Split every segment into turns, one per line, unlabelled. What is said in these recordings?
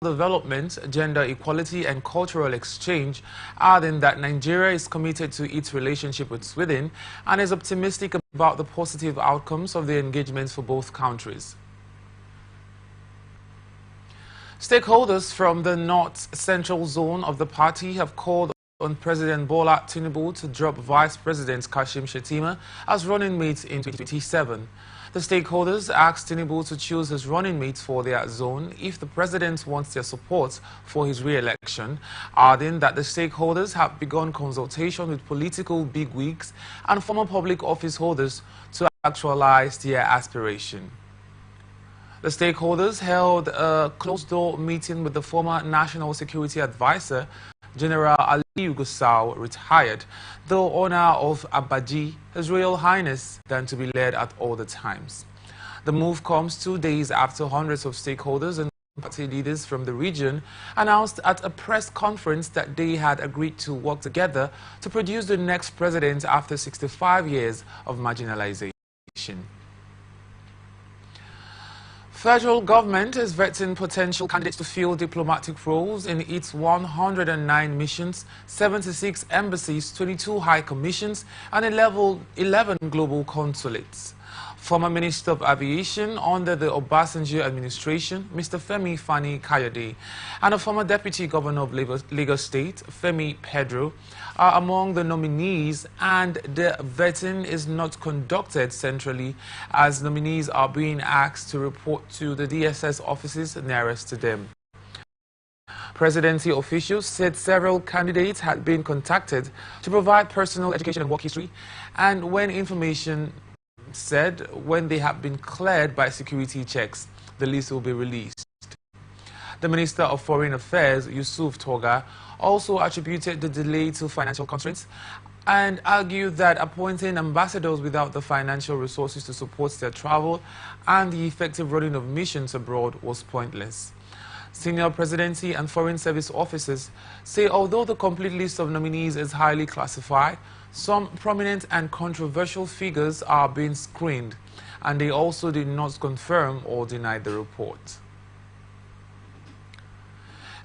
development, gender equality and cultural exchange, adding that Nigeria is committed to its relationship with Sweden and is optimistic about the positive outcomes of the engagements for both countries. Stakeholders from the north-central zone of the party have called on President Bola Tinubu to drop Vice President Kashim Shettima as running mate in 2027. The stakeholders asked Tinubu to choose his running mates for their zone if the president wants their support for his re-election, adding that the stakeholders have begun consultation with political bigwigs and former public office holders to actualize their aspiration. The stakeholders held a closed-door meeting with the former National Security Advisor, General Aliyu Gusau, retired, the owner of Abaji, His Royal Highness, than to be led at all the times. The move comes 2 days after hundreds of stakeholders and party leaders from the region announced at a press conference that they had agreed to work together to produce the next president after 65 years of marginalization. Federal government is vetting potential candidates to fill diplomatic roles in its 109 missions, 76 embassies, 22 high commissions, and 11 global consulates. Former Minister of Aviation under the Obasanjo administration, Mr. Femi Fani-Kayode, and a former Deputy Governor of Lagos State, Femi Pedro, are among the nominees, and the vetting is not conducted centrally as nominees are being asked to report to the DSS offices nearest to them. Presidency officials said several candidates had been contacted to provide personal education and work history, and when they have been cleared by security checks, the list will be released. The Minister of Foreign Affairs, Yusuf Toga, also attributed the delay to financial constraints and argued that appointing ambassadors without the financial resources to support their travel and the effective running of missions abroad was pointless. Senior presidency and foreign service officers say although the complete list of nominees is highly classified, some prominent and controversial figures are being screened, and they also did not confirm or deny the report.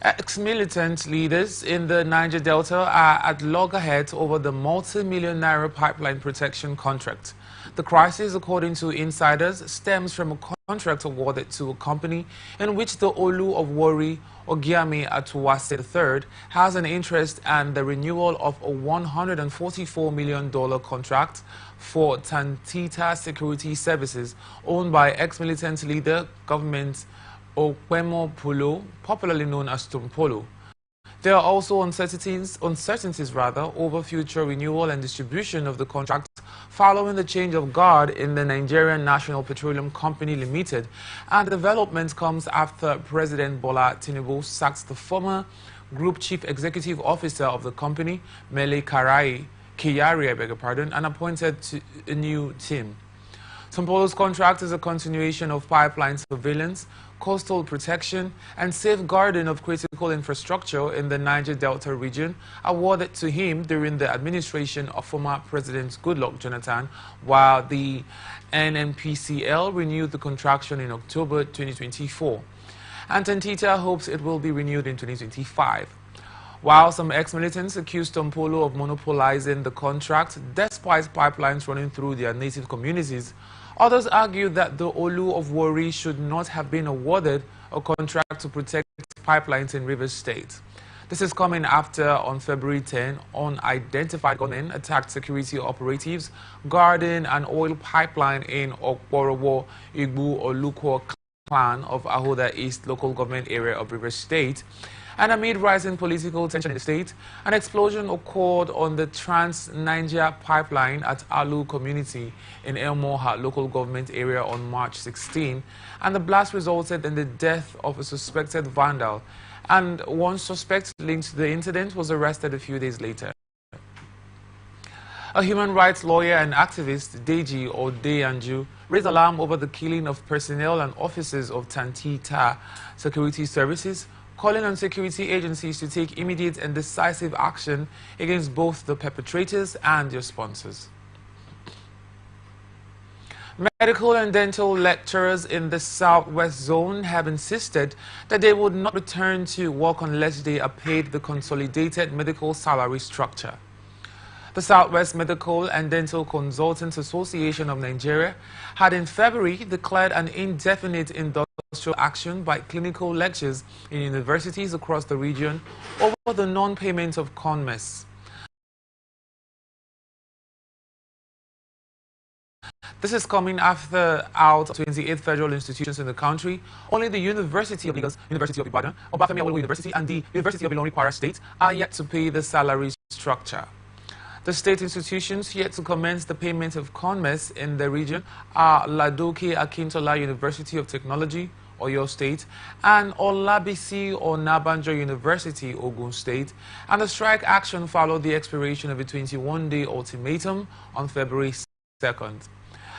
Ex-militant leaders in the Niger Delta are at loggerheads over the multi-million naira pipeline protection contract. The crisis, according to insiders, stems from a contract awarded to a company in which the Olu of Warri, Ogiame Atuwase III, has an interest, and the renewal of a $144 million contract for Tantita Security Services, owned by ex-militant leader government Okwemo Polo, popularly known as Tompolo. There are also uncertainties over future renewal and distribution of the contract following the change of guard in the Nigerian National Petroleum Company Limited, and the development comes after President Bola Tinubu sacked the former Group Chief Executive Officer of the company, Mele Kyari, and appointed a new team. Tompolo's contract is a continuation of pipeline surveillance, coastal protection, and safeguarding of critical infrastructure in the Niger Delta region, awarded to him during the administration of former President Goodluck Jonathan, while the NNPCL renewed the contraction in October 2024. And Tantita hopes it will be renewed in 2025. While some ex-militants accused Tompolo of monopolizing the contract despite pipelines running through their native communities, others argue that the Olu of Warri should not have been awarded a contract to protect pipelines in Rivers State. This is coming after, on February 10, unidentified gunmen attacked security operatives guarding an oil pipeline in Okporowo, Igbu, Olukwo clan of Ahoda East local government area of Rivers State. And amid rising political tension in the state, an explosion occurred on the Trans-Niger pipeline at Alu community in Elmoha local government area on March 16, and the blast resulted in the death of a suspected vandal, and one suspect linked to the incident was arrested a few days later. A human rights lawyer and activist, Deji Odeyanju, raised alarm over the killing of personnel and officers of Tantita Security Services, calling on security agencies to take immediate and decisive action against both the perpetrators and their sponsors. Medical and dental lecturers in the Southwest Zone have insisted that they would not return to work unless they are paid the consolidated medical salary structure. The Southwest Medical and Dental Consultants Association of Nigeria had in February declared an indefinite industrial action by clinical lectures in universities across the region over the non-payment of CONMES. This is coming after out of 28 federal institutions in the country, only the University of Lagos, University of Ibadan, Obafemi Awolowo University, and the University of Ilorin Kwara State are yet to pay the salary structure. The state institutions yet to commence the payment of CONMES in the region are Ladoke Akintola University of Technology, Oyo State, and Olabisi Onabanjo University, Ogun State, and the strike action followed the expiration of a 21-day ultimatum on February 2nd.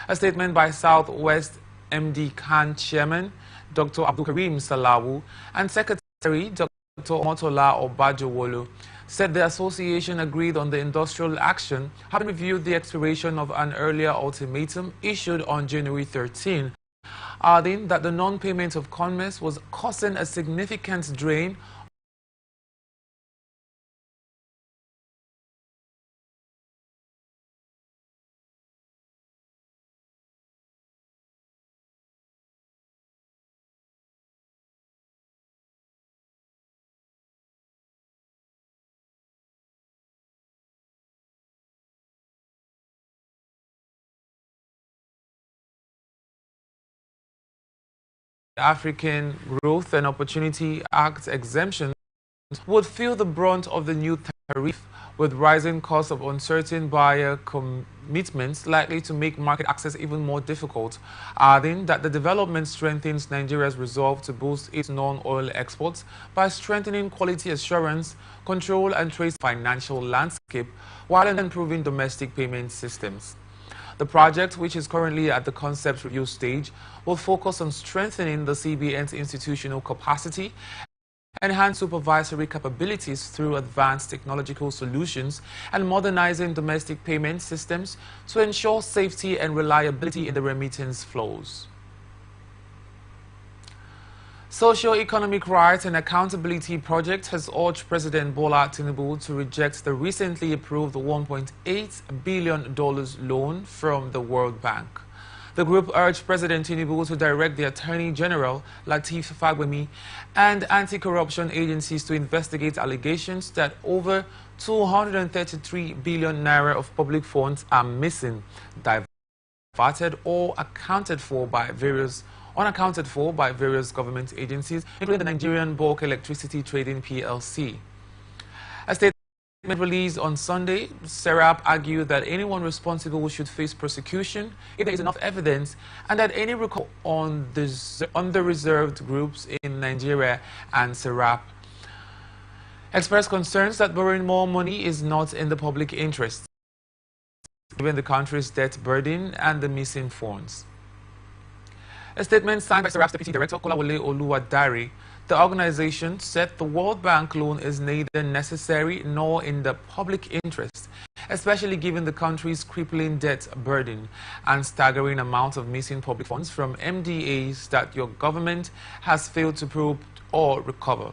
A statement by Southwest MD Khan Chairman Dr. Abdulkarim Salawu and Secretary Dr. Omotola Obajowolu said the association agreed on the industrial action, having reviewed the expiration of an earlier ultimatum issued on January 13, adding that the non-payment of CONMES was causing a significant drain African Growth and Opportunity Act exemptions would feel the brunt of the new tariff, with rising costs of uncertain buyer commitments likely to make market access even more difficult, adding that the development strengthens Nigeria's resolve to boost its non-oil exports by strengthening quality assurance, control and trace financial landscape while improving domestic payment systems. The project, which is currently at the concept review stage, will focus on strengthening the CBN's institutional capacity, enhance supervisory capabilities through advanced technological solutions, and modernizing domestic payment systems to ensure safety and reliability in the remittance flows. Socio-Economic Rights and Accountability Project has urged President Bola Tinubu to reject the recently approved $1.8 billion loan from the World Bank. The group urged President Tinubu to direct the Attorney General, Lateef Fagbemi, and anti-corruption agencies to investigate allegations that over 233 billion naira of public funds are missing, diverted, or unaccounted for by various government agencies, including the Nigerian Bulk Electricity Trading PLC. A statement released on Sunday, SERAP argued that anyone responsible should face prosecution if there is enough evidence, and that any recall on the reserved groups in Nigeria and SERAP expressed concerns that borrowing more money is not in the public interest, given the country's debt burden and the missing funds. A statement signed by SERAP's Deputy Director Kolawole Oluwadare, the organization said the World Bank loan is neither necessary nor in the public interest, especially given the country's crippling debt burden and staggering amount of missing public funds from MDAs that your government has failed to probe or recover.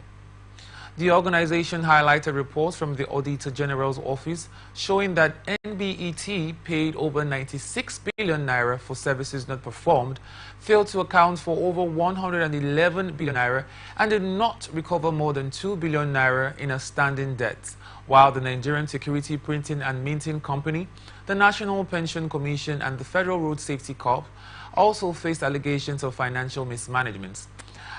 The organization highlighted reports from the Auditor General's office showing that NBET paid over 96 billion naira for services not performed, failed to account for over 111 billion naira, and did not recover more than 2 billion naira in outstanding debts, while the Nigerian Security Printing and Minting Company, the National Pension Commission, and the Federal Road Safety Corps also faced allegations of financial mismanagement.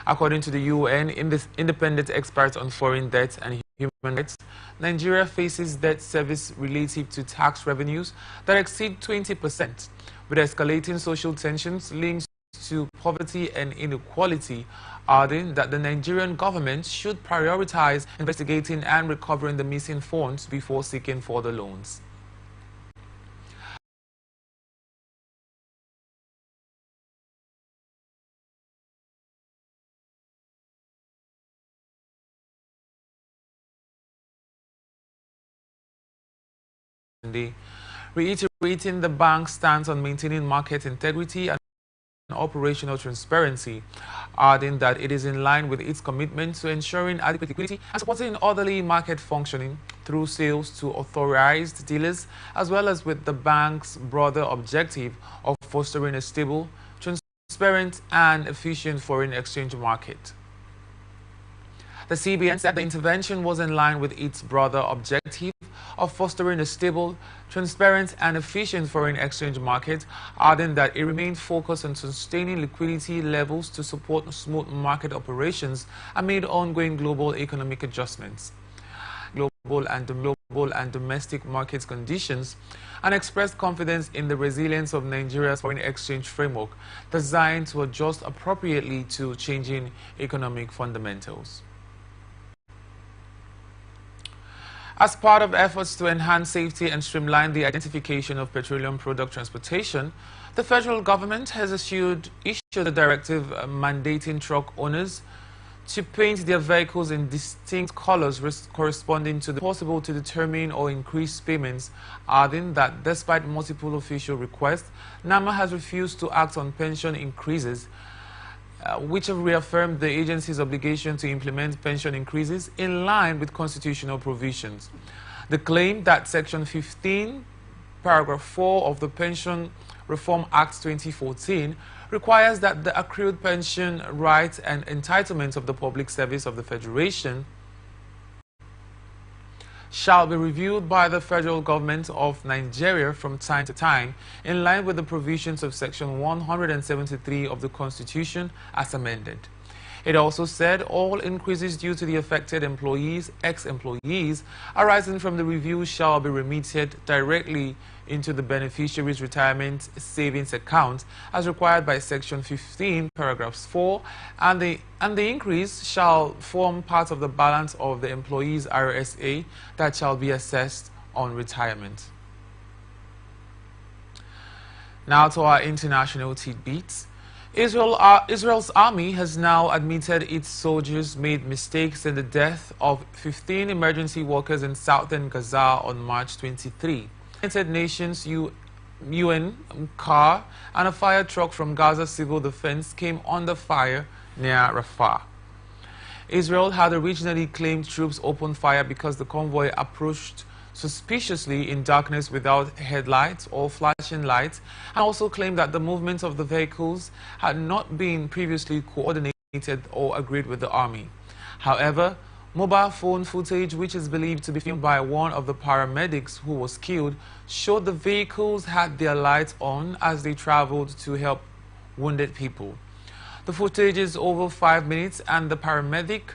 According to the UN Independent Expert on Foreign Debt and Human Rights, Nigeria faces debt service relative to tax revenues that exceed 20%, with escalating social tensions linked to poverty and inequality, adding that the Nigerian government should prioritize investigating and recovering the missing funds before seeking further loans. reiterating the bank's stance on maintaining market integrity and operational transparency, adding that it is in line with its commitment to ensuring adequate liquidity and supporting orderly market functioning through sales to authorized dealers, as well as with the bank's broader objective of fostering a stable, transparent and efficient foreign exchange market. The CBN said the intervention was in line with its broader objective of fostering a stable, transparent and efficient foreign exchange market, adding that it remained focused on sustaining liquidity levels to support smooth market operations amid ongoing global economic adjustments, global and domestic market conditions, and expressed confidence in the resilience of Nigeria's foreign exchange framework designed to adjust appropriately to changing economic fundamentals. As part of efforts to enhance safety and streamline the identification of petroleum product transportation, the federal government has issued a directive mandating truck owners to paint their vehicles in distinct colors corresponding to the possible to determine or increase payments, adding that despite multiple official requests, NAMA has refused to act on pension increases, which have reaffirmed the agency's obligation to implement pension increases in line with constitutional provisions. The claim that Section 15, Paragraph 4 of the Pension Reform Act 2014 requires that the accrued pension rights and entitlements of the public service of the Federation shall be reviewed by the federal government of Nigeria from time to time in line with the provisions of Section 173 of the Constitution as amended. It also said all increases due to the affected employees, ex-employees, arising from the review shall be remitted directly into the beneficiary's retirement savings account as required by Section 15, Paragraphs 4, and the increase shall form part of the balance of the employee's RSA that shall be assessed on retirement. Now to our international tidbits. Israel's army has now admitted its soldiers made mistakes in the death of 15 emergency workers in southern Gaza on March 23. United Nations UN car and a fire truck from Gaza Civil Defense came under fire near Rafah. Israel had originally claimed troops opened fire because the convoy approached suspiciously in darkness without headlights or flashing lights, and also claimed that the movement of the vehicles had not been previously coordinated or agreed with the army. However, mobile phone footage, which is believed to be filmed by one of the paramedics who was killed, showed the vehicles had their lights on as they traveled to help wounded people. The footage is over 5 minutes, and the paramedic,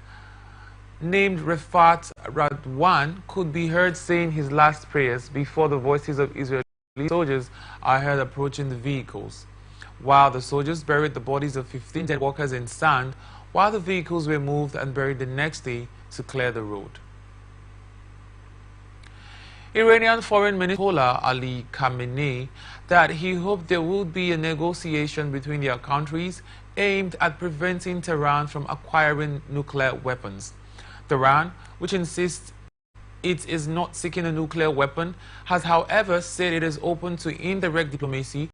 named Rafat Radwan, could be heard saying his last prayers before the voices of Israeli soldiers are heard approaching the vehicles. While the soldiers buried the bodies of 15 dead workers in sand, while the vehicles were moved and buried the next day to clear the road. Iranian Foreign Minister Ali Khamenei that he hoped there would be a negotiation between their countries aimed at preventing Tehran from acquiring nuclear weapons. Tehran, which insists it is not seeking a nuclear weapon, has however said it is open to indirect diplomacy,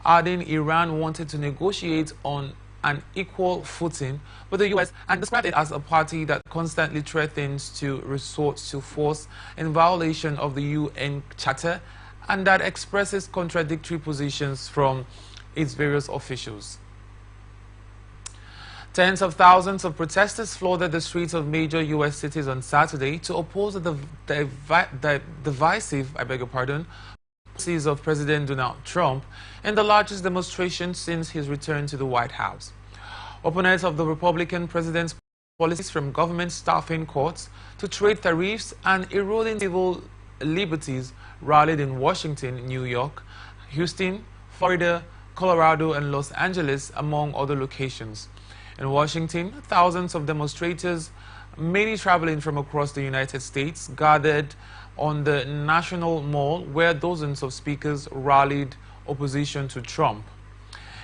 adding Iran wanted to negotiate on an equal footing with the U.S. and described it as a party that constantly threatens to resort to force in violation of the UN Charter and that expresses contradictory positions from its various officials. Tens of thousands of protesters flooded the streets of major U.S. cities on Saturday to oppose the divisive policies of President Donald Trump in the largest demonstration since his return to the White House. Opponents of the Republican president's policies, from government staffing courts to trade tariffs and eroding civil liberties, rallied in Washington, New York, Houston, Florida, Colorado, and Los Angeles, among other locations. In Washington, thousands of demonstrators, many traveling from across the United States, gathered on the National Mall where dozens of speakers rallied opposition to Trump.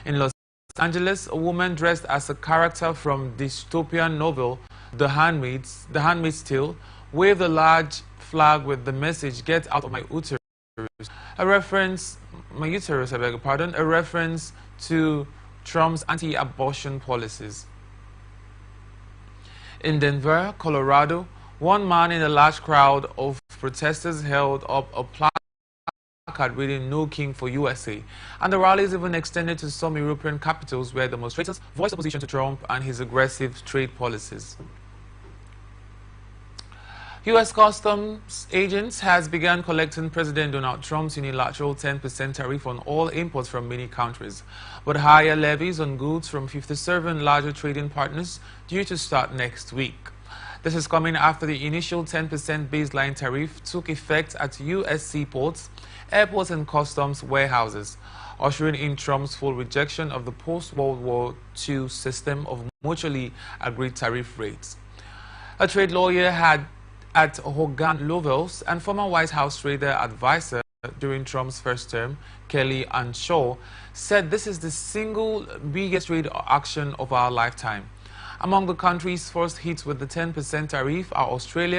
In Los Angeles, a woman dressed as a character from dystopian novel The Handmaid's Tale waved a large flag with the message, "Get out of my uterus," a reference, my uterus, I beg your pardon, a reference to Trump's anti-abortion policies. In Denver, Colorado, one man in a large crowd of protesters held up a placard reading "No King for USA," and the rallies even extended to some European capitals where demonstrators voiced opposition to Trump and his aggressive trade policies. U.S. Customs agents has begun collecting President Donald Trump's unilateral 10% tariff on all imports from many countries, but higher levies on goods from 57 larger trading partners due to start next week. This is coming after the initial 10% baseline tariff took effect at U.S. seaports, airports and customs warehouses, ushering in Trump's full rejection of the post-World War II system of mutually agreed tariff rates. A trade lawyer at Hogan Lovells and former White House trader advisor during Trump's first term, Kelly Anshaw, said this is the single biggest trade action of our lifetime. Among the countries first hit with the 10% tariff are Australia,